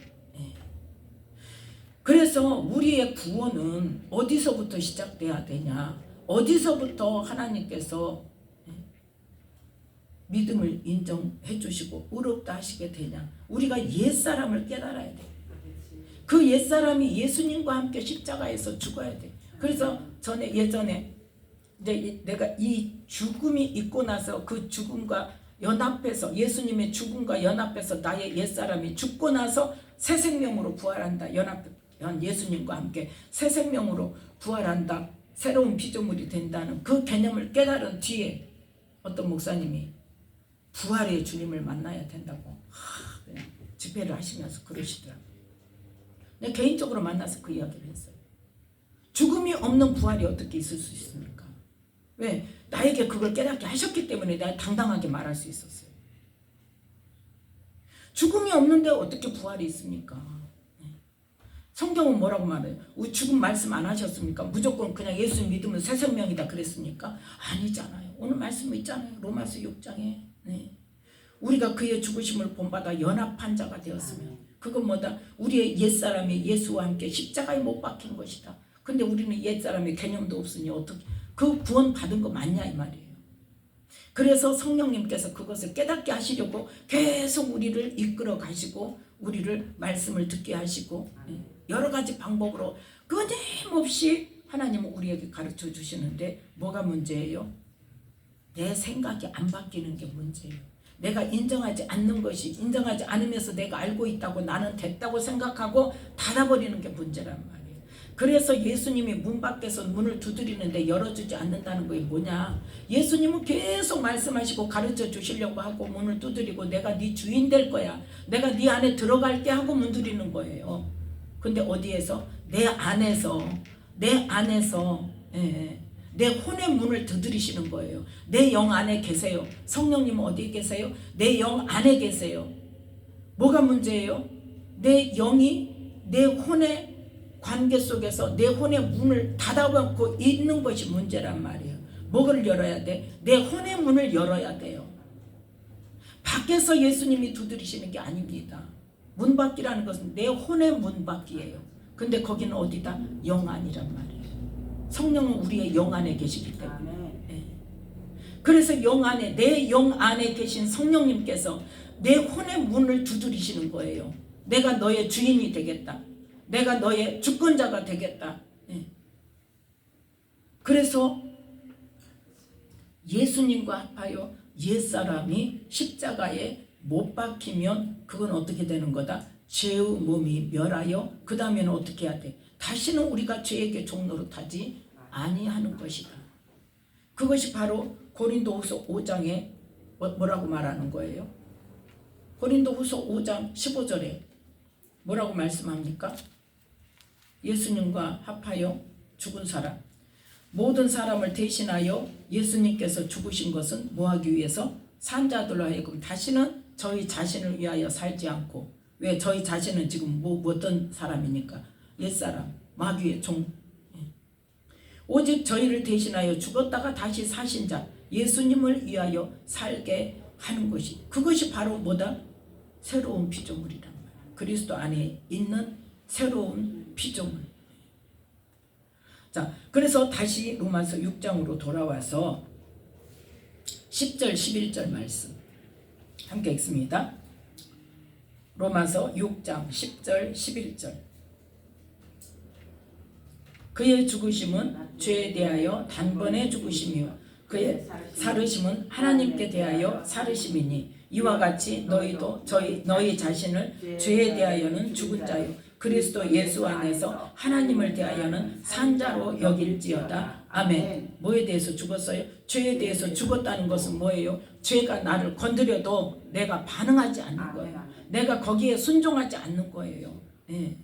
Speaker 1: 그래서 우리의 구원은 어디서부터 시작돼야 되냐? 어디서부터 하나님께서 믿음을 인정해 주시고 의롭다 하시게 되냐? 우리가 옛사람을 깨달아야 돼. 그 옛사람이 예수님과 함께 십자가에서 죽어야 돼. 그래서 예전에 내가 이 죽음이 있고 나서 그 죽음과 연합해서 예수님의 죽음과 연합해서 나의 옛사람이 죽고 나서 새 생명으로 부활한다. 예수님과 함께 새 생명으로 부활한다. 새로운 피조물이 된다는 그 개념을 깨달은 뒤에 어떤 목사님이 부활의 주님을 만나야 된다고 그냥 집회를 하시면서 그러시더라고요. 내가 개인적으로 만나서 그 이야기를 했어요. 죽음이 없는 부활이 어떻게 있을 수 있습니까? 왜? 나에게 그걸 깨닫게 하셨기 때문에 내가 당당하게 말할 수 있었어요. 죽음이 없는데 어떻게 부활이 있습니까? 성경은 뭐라고 말해요? 죽음 말씀 안 하셨습니까? 무조건 그냥 예수 믿으면 새 생명이다 그랬습니까? 아니잖아요. 오늘 말씀 있잖아요. 로마서 6장에 우리가 그의 죽으심을 본받아 연합한 자가 되었으면 그건 뭐다? 우리의 옛사람이 예수와 함께 십자가에 못 박힌 것이다. 근데 우리는 옛사람의 개념도 없으니 어떻게 그 구원 받은 거 맞냐 이 말이에요. 그래서 성령님께서 그것을 깨닫게 하시려고 계속 우리를 이끌어 가시고 우리를 말씀을 듣게 하시고 여러 가지 방법으로 끊임없이 하나님은 우리에게 가르쳐 주시는데 뭐가 문제예요? 내 생각이 안 바뀌는 게 문제예요. 내가 인정하지 않으면서 내가 알고 있다고 나는 됐다고 생각하고 닫아버리는 게 문제란 말이에요. 그래서 예수님이 문 밖에서 문을 두드리는데 열어주지 않는다는 거에 뭐냐? 예수님은 계속 말씀하시고 가르쳐 주시려고 하고 문을 두드리고 내가 네 주인 될 거야. 내가 네 안에 들어갈게 하고 문 두드리는 거예요. 근데 어디에서? 내 안에서 내 혼의 문을 두드리시는 거예요. 내 영 안에 계세요. 성령님은 어디에 계세요? 내 영 안에 계세요. 뭐가 문제예요? 내 영이 내 혼의 관계 속에서 내 혼의 문을 닫아놓고 있는 것이 문제란 말이에요. 뭐를 열어야 돼? 내 혼의 문을 열어야 돼요. 밖에서 예수님이 두드리시는 게 아닙니다. 문 밖이라는 것은 내 혼의 문 밖이에요. 근데 거기는 어디다? 영 안이란 말이에요. 성령은 우리의 영 안에 계시기 때문에. 그래서 내 영 안에 계신 성령님께서 내 혼의 문을 두드리시는 거예요. 내가 너의 주인이 되겠다. 내가 너의 주권자가 되겠다. 그래서 예수님과 합하여 옛사람이 십자가에 못 박히면 그건 어떻게 되는 거다? 죄의 몸이 멸하여 그 다음에는 어떻게 해야 돼? 다시는 우리가 죄에게 종노릇하지 아니하는 것이다. 그것이 바로 고린도후서 5장에 뭐라고 말하는 거예요? 고린도후서 5장 15절에 뭐라고 말씀합니까? 예수님과 합하여 죽은 사람, 모든 사람을 대신하여 예수님께서 죽으신 것은 뭐하기 위해서? 산자들로 하여금 다시는 저희 자신을 위하여 살지 않고. 왜? 저희 자신은 지금 어떤 사람이니까? 옛사람, 마귀의 종. 오직 저희를 대신하여 죽었다가 다시 사신 자 예수님을 위하여 살게 하는 것이, 그것이 바로 뭐다? 새로운 피조물이란 말이야. 그리스도 안에 있는 새로운 피조물. 자, 그래서 다시 로마서 6장으로 돌아와서 10절 11절 말씀 함께 읽습니다. 로마서 6장 10절 11절. 그의 죽으심은 죄에 대하여 단번에 죽으심이요 그의 살으심은 하나님께 대하여 살으심이니 이와 같이 너희도 너희 자신을 죄에 대하여는 죽은 자요 그리스도 예수 안에서 하나님을 대하여는 산 자로 여길지어다. 아멘. 뭐에 대해서 죽었어요? 죄에 대해서 죽었다는 것은 뭐예요? 죄가 나를 건드려도 내가 반응하지 않는 거예요. 내가 거기에 순종하지 않는 거예요. 예.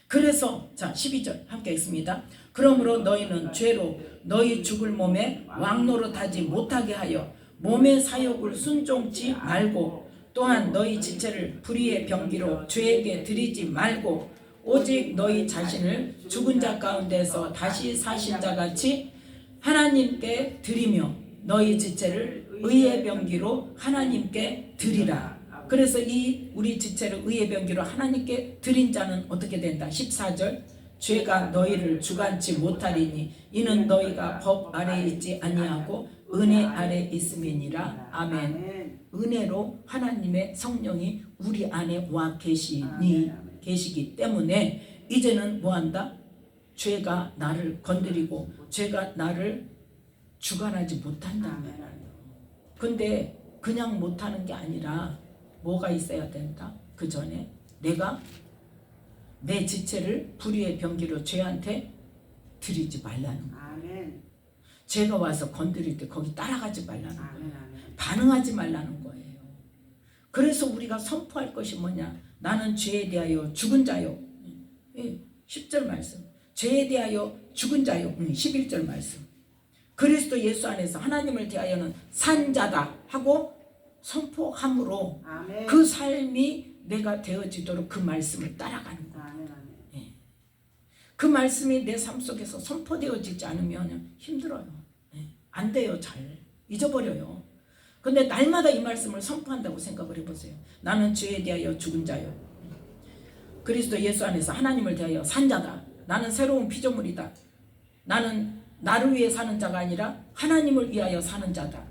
Speaker 1: 그래서 자 12절 함께 읽습니다. 그러므로 너희는 죄로 너희 죽을 몸에 왕노릇하지 못하게 하여 몸의 사욕을 순종치 말고 또한 너희 지체를 불의의 병기로 죄에게 드리지 말고 오직 너희 자신을 죽은 자 가운데서 다시 사신 자 같이 하나님께 드리며 너희 지체를 의의 병기로 하나님께 드리라. 그래서 이 우리 지체를 의의 병기로 하나님께 드린 자는 어떻게 된다? 14절 죄가 너희를 주관치 못하리니 이는 너희가 법 아래에 있지 아니하고 은혜 아래 있음이니라. 아멘. 은혜로 하나님의 성령이 우리 안에 와 계시기 때문에 이제는 뭐한다? 죄가 나를 건드리고 죄가 나를 주관하지 못한다. 근데 그냥 못하는 게 아니라 뭐가 있어야 된다? 그 전에 내가 내 지체를 불의의 병기로 죄한테 드리지 말라는 거예요. 아멘. 죄가 와서 건드릴 때 거기 따라가지 말라는 거예요. 아멘. 반응하지 말라는 거예요. 그래서 우리가 선포할 것이 뭐냐? 나는 죄에 대하여 죽은 자요. 10절 말씀. 죄에 대하여 죽은 자요. 11절 말씀. 그리스도 예수 안에서 하나님을 대하여는 산 자다 하고 선포함으로 아멘. 그 삶이 내가 되어지도록 그 말씀을 따라가는 거예요. 아멘, 아멘. 예. 그 말씀이 내 삶 속에서 선포되어지지 않으면 힘들어요. 예. 안 돼요. 잘 잊어버려요. 근데 날마다 이 말씀을 선포한다고 생각을 해보세요. 나는 죄에 대하여 죽은 자요 그리스도 예수 안에서 하나님을 대하여 산 자다. 나는 새로운 피조물이다. 나는 나를 위해 사는 자가 아니라 하나님을 위하여 사는 자다.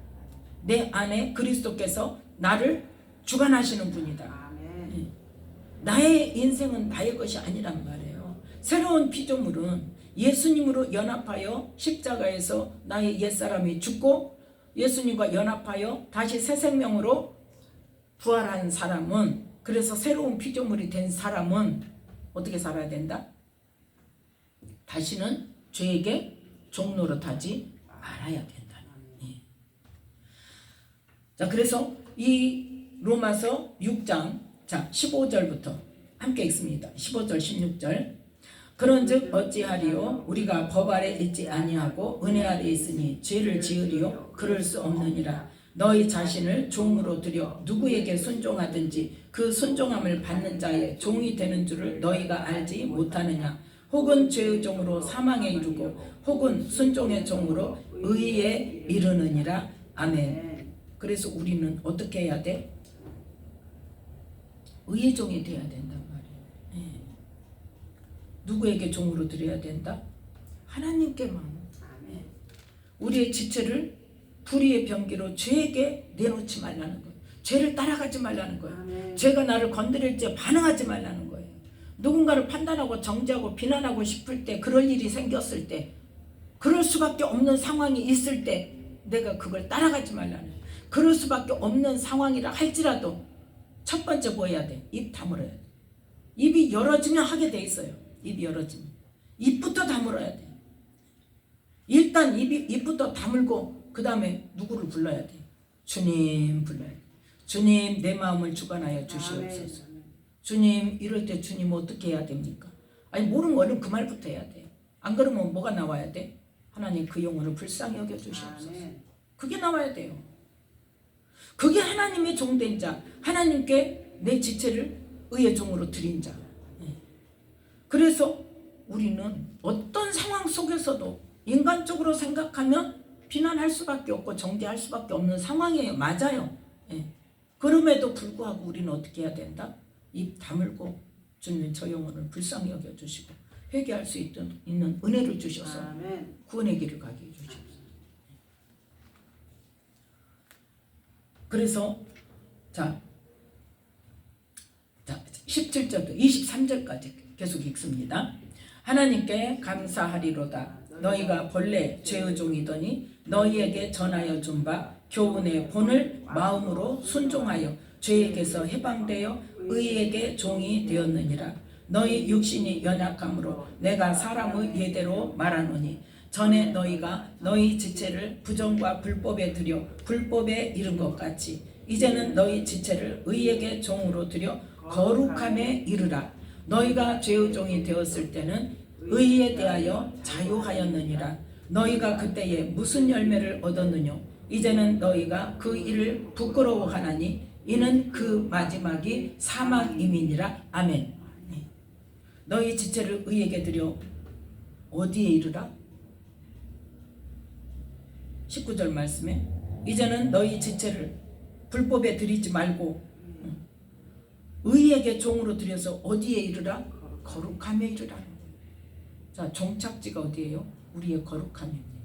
Speaker 1: 내 안에 그리스도께서 나를 주관하시는 분이다. 아멘. 나의 인생은 나의 것이 아니란 말이에요. 새로운 피조물은 예수님으로 연합하여 십자가에서 나의 옛사람이 죽고 예수님과 연합하여 다시 새 생명으로 부활한 사람은, 그래서 새로운 피조물이 된 사람은 어떻게 살아야 된다? 다시는 죄에게 종노릇하지 말아야 된다. 예. 자, 그래서 이 로마서 6장 자 15절부터 함께 읽습니다. 15절 16절. 그런즉 어찌하리요? 우리가 법 아래 있지 아니하고 은혜 아래 있으니 죄를 지으리요? 그럴 수 없느니라. 너희 자신을 종으로 들여 누구에게 순종하든지 그 순종함을 받는 자의 종이 되는 줄을 너희가 알지 못하느냐? 혹은 죄의 종으로 사망에 이르고 혹은 순종의 종으로 의에 이르느니라. 아멘. 그래서 우리는 어떻게 해야 돼? 의의 종이 되어야 된단 말이에요. 네. 누구에게 종으로 드려야 된다? 하나님께만. 아멘. 우리의 지체를 불의의 병기로 죄에게 내놓지 말라는 거예요. 죄를 따라가지 말라는 거예요. 아멘. 죄가 나를 건드릴 때 반응하지 말라는 거예요. 누군가를 판단하고 정죄하고 비난하고 싶을 때, 그럴 일이 생겼을 때, 그럴 수밖에 없는 상황이 있을 때 내가 그걸 따라가지 말라는 거예요. 그럴 수밖에 없는 상황이라 할지라도 첫 번째 뭐 해야 돼? 입 다물어야 돼. 입이 열어지면 하게 돼 있어요. 입이 열어지면. 입부터 다물어야 돼. 일단 입부터 다물고 그 다음에 누구를 불러야 돼? 주님 불러야 돼. 주님 내 마음을 주관하여 주시옵소서. 주님 이럴 때 주님 어떻게 해야 됩니까? 아니 모르는 거는 그 말부터 해야 돼. 안 그러면 뭐가 나와야 돼? 하나님 그 영혼을 불쌍히 여겨 주시옵소서. 그게 나와야 돼요. 그게 하나님의 종된 자, 하나님께 내 지체를 의의 종으로 드린 자. 그래서 우리는 어떤 상황 속에서도 인간적으로 생각하면 비난할 수밖에 없고 정죄할 수밖에 없는 상황이에요. 맞아요. 그럼에도 불구하고 우리는 어떻게 해야 된다? 입 다물고 주님 저 영혼을 불쌍히 여겨주시고 회개할 수 있는 은혜를 주셔서 아멘. 구원의 길을 가게 해주시옵소서. 그래서 자 17절부터 23절까지 계속 읽습니다. 하나님께 감사하리로다. 너희가 본래 죄의 종이더니 너희에게 전하여 준 바 교훈의 본을 마음으로 순종하여 죄에게서 해방되어 의에게 종이 되었느니라. 너희 육신이 연약함으로 내가 사람의 예대로 말하노니 전에 너희가 너희 지체를 부정과 불법에 들여 불법에 이른 것 같이 이제는 너희 지체를 의에게 종으로 들여 거룩함에 이르라. 너희가 죄의 종이 되었을 때는 의에 대하여 자유하였느니라. 너희가 그때에 무슨 열매를 얻었느냐? 이제는 너희가 그 일을 부끄러워하나니 이는 그 마지막이 사망임이니라. 아멘. 너희 지체를 의에게 드려 어디에 이르라? 19절 말씀에 이제는 너희 지체를 불법에 드리지 말고 의에게 종으로 드려서 어디에 이르라? 거룩함에 이르라. 자, 종착지가 어디예요? 우리의 거룩함입니다.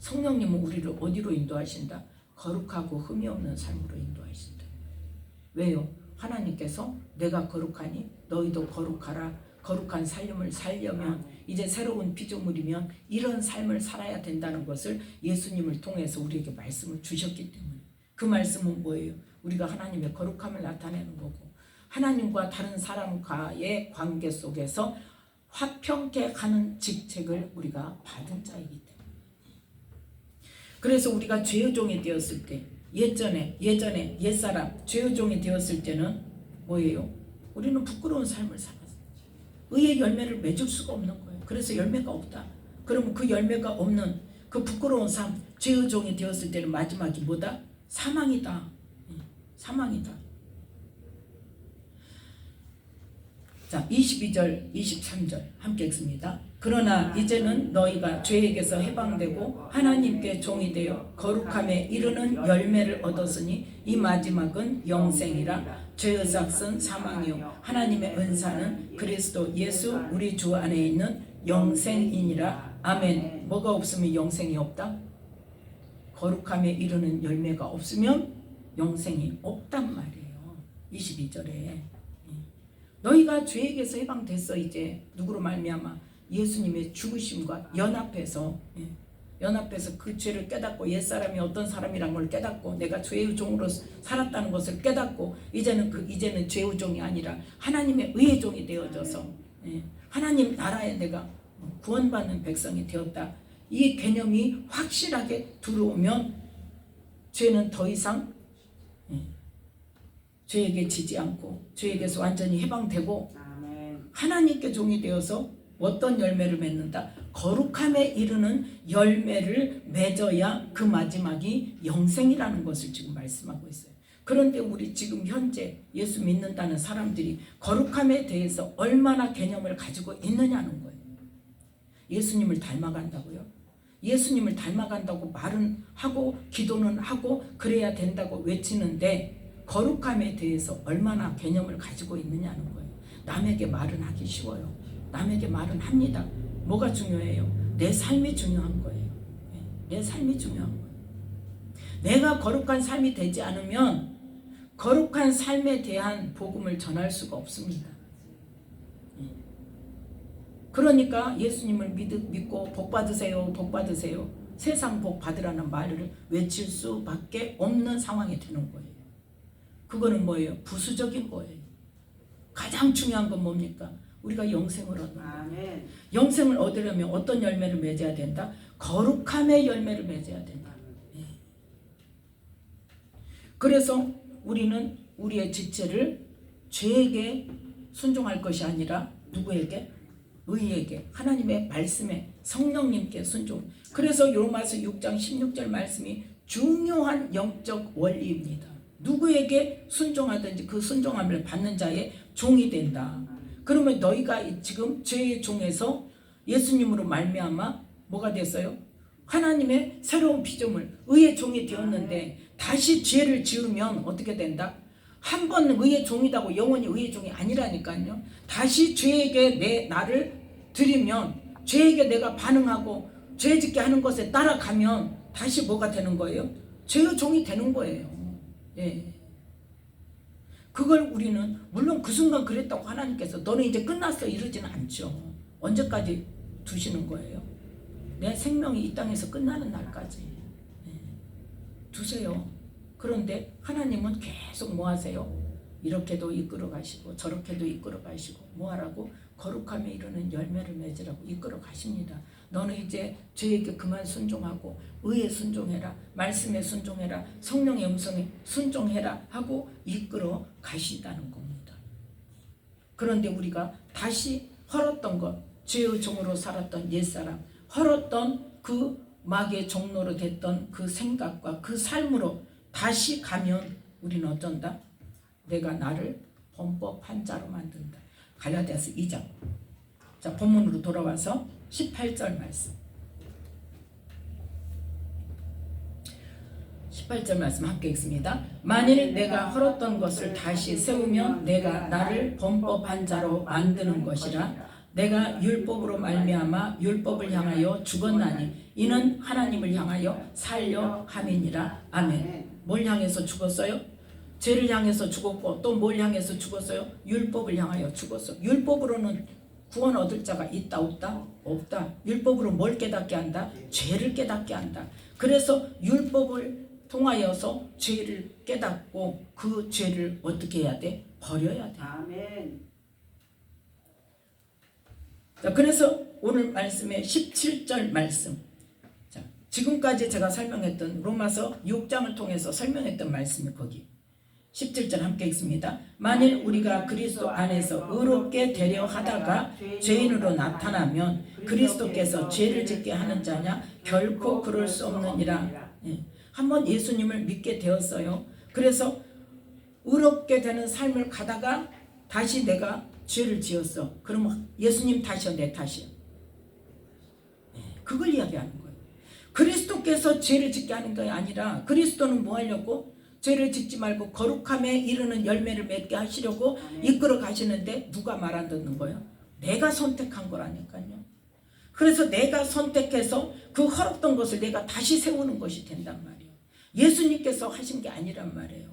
Speaker 1: 성령님은 우리를 어디로 인도하신다? 거룩하고 흠이 없는 삶으로 인도하신다. 왜요? 하나님께서 내가 거룩하니 너희도 거룩하라. 거룩한 삶을 살려면 이제 새로운 피조물이면 이런 삶을 살아야 된다는 것을 예수님을 통해서 우리에게 말씀을 주셨기 때문에 그 말씀은 뭐예요? 우리가 하나님의 거룩함을 나타내는 거고 하나님과 다른 사람과의 관계 속에서 화평케 하는 직책을 우리가 받은 자이기 때문에 그래서 우리가 죄의 종이 되었을 때 예전에 옛사람 죄의 종이 되었을 때는 뭐예요? 우리는 부끄러운 삶을 살았어요. 의의 열매를 맺을 수가 없는 거예요. 그래서 열매가 없다. 그러면 그 열매가 없는 그 부끄러운 삶, 죄의 종이 되었을 때는 마지막이 뭐다? 사망이다. 사망이다. 자, 22절, 23절 함께 읽습니다. 그러나 이제는 너희가 죄에게서 해방되고 하나님께 종이 되어 거룩함에 이르는 열매를 얻었으니 이 마지막은 영생이라. 죄의 삭은 사망이요 하나님의 은사는 그리스도 예수 우리 주 안에 있는 영생이니라. 아멘. 뭐가 없으면 영생이 없다? 거룩함에 이르는 열매가 없으면 영생이 없단 말이에요. 22절에 너희가 죄에게서 해방됐어. 이제 누구로 말미암아? 예수님의 죽으심과 연합해서 그 죄를 깨닫고 옛사람이 어떤 사람이란 걸 깨닫고 내가 죄의 종으로 살았다는 것을 깨닫고 이제는 죄의 종이 아니라 하나님의 의의 종이 되어져서 하나님 나라에 내가 구원받는 백성이 되었다. 이 개념이 확실하게 들어오면 죄는 더 이상 죄에게 지지 않고 죄에게서 완전히 해방되고 하나님께 종이 되어서 어떤 열매를 맺는다? 거룩함에 이르는 열매를 맺어야 그 마지막이 영생이라는 것을 지금 말씀하고 있어요. 그런데 우리 지금 현재 예수 믿는다는 사람들이 거룩함에 대해서 얼마나 개념을 가지고 있느냐는 거예요. 예수님을 닮아간다고요? 예수님을 닮아간다고 말은 하고 기도는 하고 그래야 된다고 외치는데 거룩함에 대해서 얼마나 개념을 가지고 있느냐는 거예요. 남에게 말은 하기 쉬워요. 남에게 말은 합니다. 뭐가 중요해요? 내 삶이 중요한 거예요. 내 삶이 중요한 거예요. 내가 거룩한 삶이 되지 않으면 거룩한 삶에 대한 복음을 전할 수가 없습니다. 그러니까 예수님을 믿고 복 받으세요, 복 받으세요. 세상 복 받으라는 말을 외칠 수밖에 없는 상황이 되는 거예요. 그거는 뭐예요? 부수적인 거예요. 가장 중요한 건 뭡니까? 우리가 영생을 얻는 거예요. 영생을 얻으려면 어떤 열매를 맺어야 된다? 거룩함의 열매를 맺어야 된다. 그래서 우리는 우리의 지체를 죄에게 순종할 것이 아니라 누구에게? 의에게, 하나님의 말씀에, 성령님께 순종. 그래서 로마서 6장 16절 말씀이 중요한 영적 원리입니다. 누구에게 순종하든지 그 순종함을 받는 자의 종이 된다. 그러면 너희가 지금 죄의 종에서 예수님으로 말미암아 뭐가 됐어요? 하나님의 새로운 피조물, 의의 종이 되었는데 다시 죄를 지으면 어떻게 된다? 한 번 의의 종이다고 영원히 의의 종이 아니라니까요. 다시 죄에게 나를 드리면 죄에게 내가 반응하고 죄 짓게 하는 것에 따라가면 다시 뭐가 되는 거예요? 죄의 종이 되는 거예요. 예. 그걸 우리는 물론 그 순간 그랬다고 하나님께서 너는 이제 끝났어 이러지는 않죠. 언제까지 두시는 거예요? 내 생명이 이 땅에서 끝나는 날까지. 예. 두세요. 그런데 하나님은 계속 뭐 하세요? 이렇게도 이끌어 가시고 저렇게도 이끌어 가시고 뭐 하라고? 거룩함에 이르는 열매를 맺으라고 이끌어 가십니다. 너는 이제 죄에게 그만 순종하고 의에 순종해라, 말씀에 순종해라, 성령의 음성에 순종해라 하고 이끌어 가신다는 겁니다. 그런데 우리가 다시 헐었던 것, 죄의 종으로 살았던 옛사람, 헐었던 그 마귀의 종로로 됐던 그 생각과 그 삶으로 다시 가면 우리는 어쩐다? 내가 나를 범법한 자로 만든다. 갈라디아서 2장. 자, 본문으로 돌아와서 18절 말씀. 18절 말씀 함께 읽습니다. 만일 내가 헐었던 것을 다시 세우면 내가 나를 범법한 자로 만드는 것이라. 내가 율법으로 말미암아 율법을 향하여 죽었나니 이는 하나님을 향하여 살려 함이니라. 아멘. 뭘 향해서 죽었어요? 죄를 향해서 죽었고 또 뭘 향해서 죽었어요? 율법을 향하여 죽었어. 율법으로는 구원 얻을 자가 있다 없다? 없다. 율법으로 뭘 깨닫게 한다? 죄를 깨닫게 한다. 그래서 율법을 통하여서 죄를 깨닫고 그 죄를 어떻게 해야 돼? 버려야 돼.
Speaker 2: 아멘.
Speaker 1: 자, 그래서 오늘 말씀의 17절 말씀. 자, 지금까지 제가 설명했던 로마서 6장을 통해서 설명했던 말씀이 거기 17절 함께 읽습니다. 만일 우리가 그리스도 안에서 의롭게 되려 하다가 죄인으로 나타나면 그리스도께서 죄를 짓게 하는 자냐? 결코 그럴 수 없느니라. 예. 한번 예수님을 믿게 되었어요. 그래서 의롭게 되는 삶을 가다가 다시 내가 죄를 지었어. 그러면 예수님 탓이야, 내 탓이야? 예. 그걸 이야기하는 거예요. 그리스도께서 죄를 짓게 하는 게 아니라 그리스도는 뭐 하려고? 죄를 짓지 말고 거룩함에 이르는 열매를 맺게 하시려고 이끌어 가시는데 누가 말 안 듣는 거예요? 내가 선택한 거라니까요. 그래서 내가 선택해서 그 헐었던 것을 내가 다시 세우는 것이 된단 말이에요. 예수님께서 하신 게 아니란 말이에요.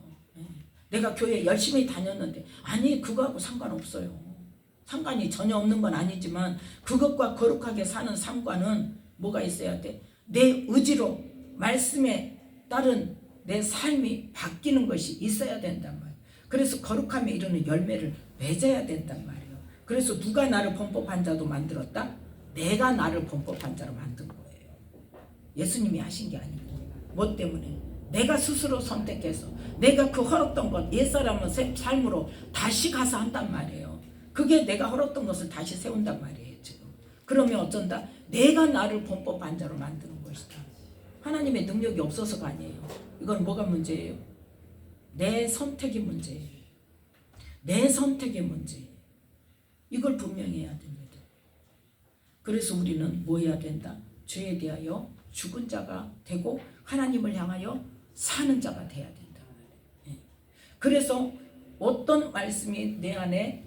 Speaker 1: 내가 교회 열심히 다녔는데 아니 그거하고 상관없어요. 상관이 전혀 없는 건 아니지만 그것과 거룩하게 사는 삶과는 뭐가 있어야 돼? 내 의지로 말씀에 따른 내 삶이 바뀌는 것이 있어야 된단 말이에요. 그래서 거룩함에 이르는 열매를 맺어야 된단 말이에요. 그래서 누가 나를 범법한 자도 만들었다? 내가 나를 범법한 자로 만든 거예요. 예수님이 하신 게 아니고. 뭐 때문에? 내가 스스로 선택해서 내가 그 헐었던 것 옛사람의 삶으로 다시 가서 한단 말이에요. 그게 내가 헐었던 것을 다시 세운단 말이에요. 지금. 그러면 어쩐다? 내가 나를 범법한 자로 만드는 것이다. 하나님의 능력이 없어서가 아니에요. 이건 뭐가 문제예요? 내 선택이 문제예요. 내 선택의 문제. 이걸 분명히 해야 됩니다. 그래서 우리는 뭐 해야 된다? 죄에 대하여 죽은 자가 되고 하나님을 향하여 사는 자가 돼야 된다. 그래서 어떤 말씀이 내 안에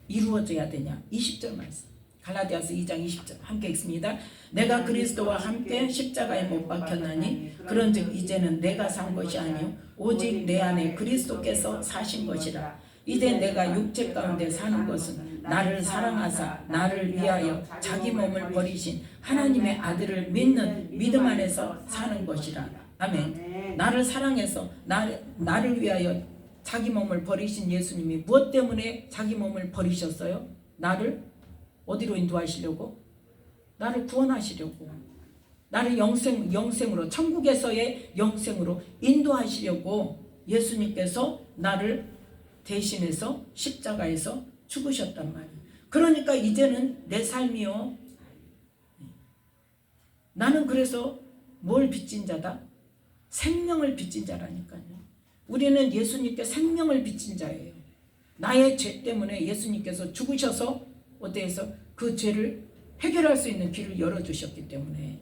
Speaker 1: 이루어져야 되냐? 20절 말씀. 갈라디아서 2장 20절 함께 읽습니다. 내가 그리스도와 함께 십자가에 못 박혔나니 그런즉 이제는 내가 산 것이 아니요 오직 내 안에 그리스도께서 사신 것이라. 이제 내가 육체 가운데 사는 것은 나를 사랑하사 나를 위하여 자기 몸을 버리신 하나님의 아들을 믿는 믿음 안에서 사는 것이라. 아멘. 나를 사랑해서 나를 위하여 자기 몸을 버리신 예수님이 무엇 때문에 자기 몸을 버리셨어요? 나를 어디로 인도하시려고? 나를 구원하시려고. 나를 영생으로 천국에서의 영생으로 인도하시려고 예수님께서 나를 대신해서 십자가에서 죽으셨단 말이에요. 그러니까 이제는 내 삶이요. 나는 그래서 뭘 빚진 자다? 생명을 빚진 자라니까요. 우리는 예수님께 생명을 빚진 자예요. 나의 죄 때문에 예수님께서 죽으셔서 어때서 그 죄를 해결할 수 있는 길을 열어주셨기 때문에.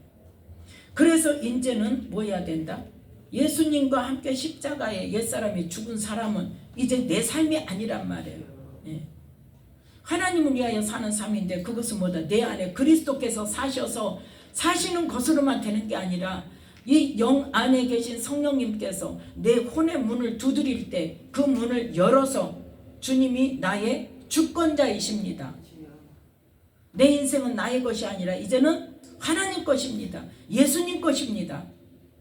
Speaker 1: 그래서 이제는 뭐 해야 된다? 예수님과 함께 십자가에 옛사람이 죽은 사람은 이제 내 삶이 아니란 말이에요. 예. 하나님을 위하여 사는 삶인데 그것은 뭐다? 내 안에 그리스도께서 사셔서 사시는 것으로만 되는 게 아니라 이 영 안에 계신 성령님께서 내 혼의 문을 두드릴 때 그 문을 열어서 주님이 나의 주권자이십니다. 내 인생은 나의 것이 아니라 이제는 하나님 것입니다. 예수님 것입니다.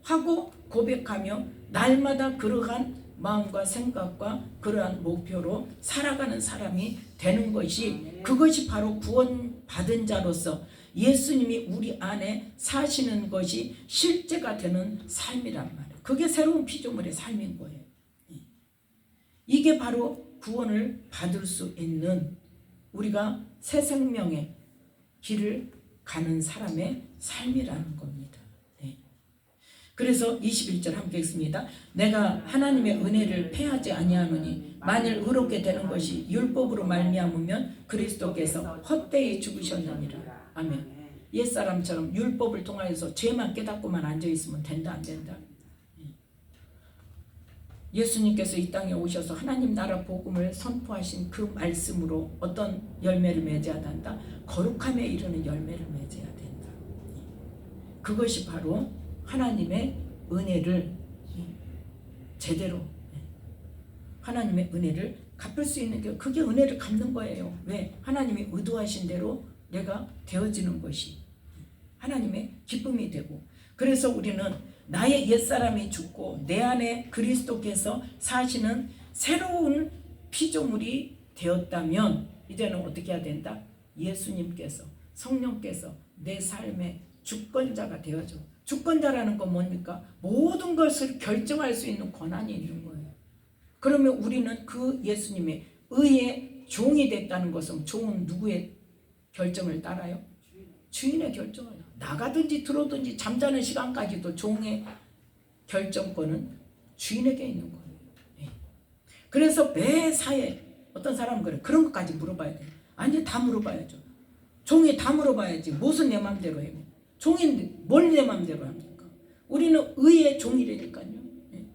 Speaker 1: 하고 고백하며 날마다 그러한 마음과 생각과 그러한 목표로 살아가는 사람이 되는 것이, 그것이 바로 구원받은 자로서 예수님이 우리 안에 사시는 것이 실제가 되는 삶이란 말이에요. 그게 새로운 피조물의 삶인 거예요. 이게 바로 구원을 받을 수 있는, 우리가 새 생명의 길을 가는 사람의 삶이라는 겁니다. 네. 그래서 21절 함께 읽습니다. 내가 하나님의 은혜를 패하지 아니하노니 만일 의롭게 되는 것이 율법으로 말미암으면 그리스도께서 헛되이 죽으셨느니라. 아멘. 옛사람처럼 율법을 통하여서 죄만 깨닫고만 앉아있으면 된다 안 된다? 예수님께서 이 땅에 오셔서 하나님 나라 복음을 선포하신 그 말씀으로 어떤 열매를 맺어야 된다? 거룩함에 이르는 열매를 맺어야 된다. 그것이 바로 하나님의 은혜를 제대로, 하나님의 은혜를 갚을 수 있는 게, 그게 은혜를 갚는 거예요. 왜? 하나님이 의도하신 대로 내가 되어지는 것이 하나님의 기쁨이 되고, 그래서 우리는 나의 옛사람이 죽고 내 안에 그리스도께서 사시는 새로운 피조물이 되었다면 이제는 어떻게 해야 된다? 예수님께서, 성령께서 내 삶의 주권자가 되어줘. 주권자라는 건 뭡니까? 모든 것을 결정할 수 있는 권한이 있는 거예요. 그러면 우리는 그 예수님의 의의 종이 됐다는 것은, 종은 누구의 결정을 따라요? 주인의 결정을. 나가든지 들어든지 잠자는 시간까지도 종의 결정권은 주인에게 있는 거예요. 네. 그래서 매사에 어떤 사람은 그래, 그런 것까지 물어봐야 돼. 아니, 다 물어봐야죠. 종이 다 물어봐야지. 무슨 내 맘대로 해? 종이 뭘 내 맘대로 합니까? 우리는 의의 종이라니까요. 네.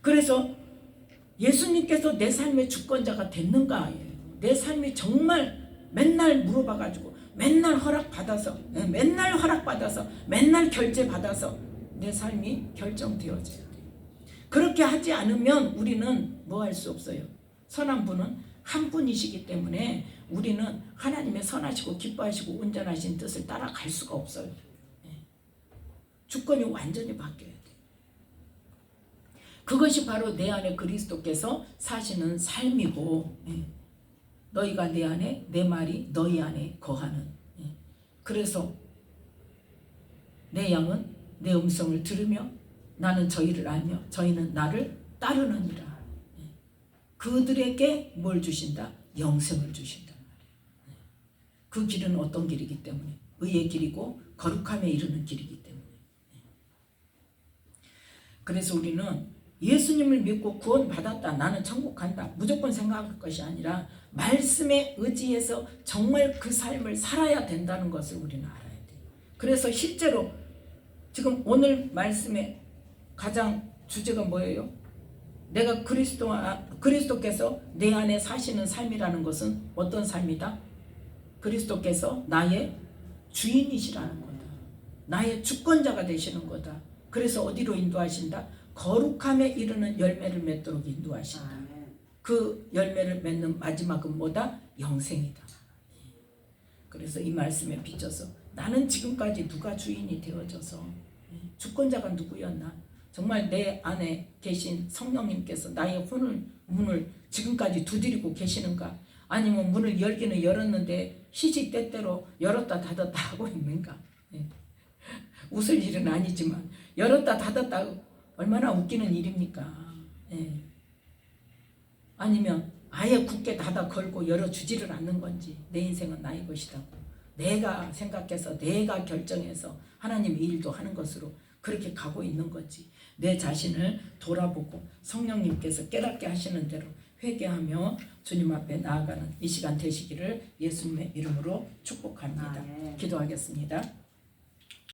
Speaker 1: 그래서 예수님께서 내 삶의 주권자가 됐는가? 내 삶이 정말 맨날 물어봐가지고 맨날 허락받아서, 맨날 결제받아서 내 삶이 결정되어져야 돼요. 그렇게 하지 않으면 우리는 뭐 할 수 없어요. 선한 분은 한 분이시기 때문에 우리는 하나님의 선하시고 기뻐하시고 온전하신 뜻을 따라갈 수가 없어요. 주권이 완전히 바뀌어야 돼요. 그것이 바로 내 안에 그리스도께서 사시는 삶이고, 너희가 내 안에, 내 말이 너희 안에 거하는. 그래서 내 양은 내 음성을 들으며 나는 저희를 알며 저희는 나를 따르느니라. 그들에게 뭘 주신다? 영생을 주신단 말이에요. 그 길은 어떤 길이기 때문에? 의의 길이고 거룩함에 이르는 길이기 때문에. 그래서 우리는 예수님을 믿고 구원받았다, 나는 천국 간다, 무조건 생각할 것이 아니라 말씀에 의지해서 정말 그 삶을 살아야 된다는 것을 우리는 알아야 돼요. 그래서 실제로 지금 오늘 말씀의 가장 주제가 뭐예요? 내가 그리스도께서 내 안에 사시는 삶이라는 것은 어떤 삶이다? 그리스도께서 나의 주인이시라는 거다. 나의 주권자가 되시는 거다. 그래서 어디로 인도하신다? 거룩함에 이르는 열매를 맺도록 인도하신다. 그 열매를 맺는 마지막은 뭐다? 영생이다. 그래서 이 말씀에 비춰서 나는 지금까지 누가 주인이 되어져서, 주권자가 누구였나? 정말 내 안에 계신 성령님께서 나의 문을 지금까지 두드리고 계시는가? 아니면 문을 열기는 열었는데 시시때때로 열었다 닫았다 하고 있는가? 웃을 일은 아니지만 열었다 닫았다 얼마나 웃기는 일입니까? 아니면 아예 굳게 닫아 걸고 열어주지를 않는 건지, 내 인생은 나의 것이라고 내가 생각해서 내가 결정해서 하나님의 일도 하는 것으로 그렇게 가고 있는 건지, 내 자신을 돌아보고 성령님께서 깨닫게 하시는 대로 회개하며 주님 앞에 나아가는 이 시간 되시기를 예수님의 이름으로 축복합니다. 기도하겠습니다.